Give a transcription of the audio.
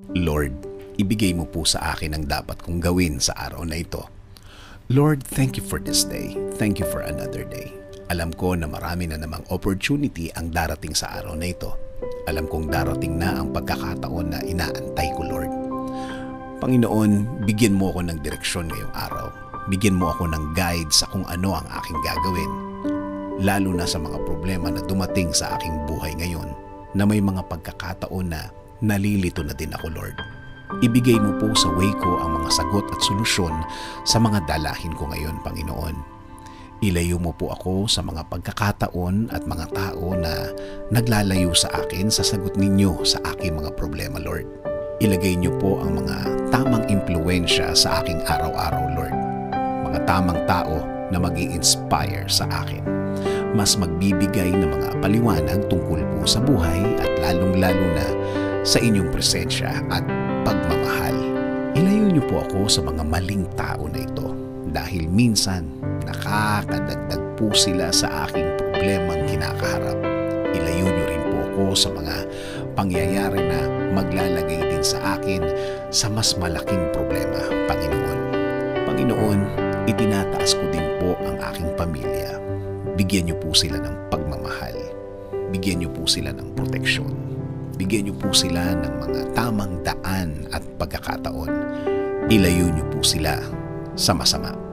Lord, ibigay mo po sa akin ang dapat kong gawin sa araw na ito. Lord, thank you for this day. Thank you for another day. Alam ko na marami na namang opportunity ang darating sa araw na ito. Alam kong darating na ang pagkakataon na inaantay ko, Lord. Panginoon, bigyan mo ako ng direksyon ngayong araw. Bigyan mo ako ng guide sa kung ano ang aking gagawin. Lalo na sa mga problema na dumating sa aking buhay ngayon, na may mga pagkakataon na nalilito na din ako, Lord. Ibigay mo po sa way ko ang mga sagot at solusyon sa mga dalahin ko ngayon, Panginoon. Ilayo mo po ako sa mga pagkakataon at mga tao na naglalayo sa akin sa sagot ninyo sa aking mga problema, Lord. Ilagay niyo po ang mga tamang impluwensya sa aking araw-araw, Lord. Mga tamang tao na mag-i-inspire sa akin. Mas magbibigay ng mga paliwanag tungkol po sa buhay at lalong-lalo na sa inyong presensya at pagmamahal. Ilayo niyo po ako sa mga maling tao na ito dahil minsan nakakadagdag po sila sa aking problemang kinakaharap. Ilayo niyo rin po ako sa mga pangyayari na maglalagay din sa akin sa mas malaking problema, Panginoon. Panginoon, itinataas ko din po ang aking pamilya. Bigyan niyo po sila ng pagmamahal. Bigyan niyo po sila ng proteksyon. Bigyan niyo po sila ng mga tamang daan at pagkakataon. Ilayo niyo po sila sa masama.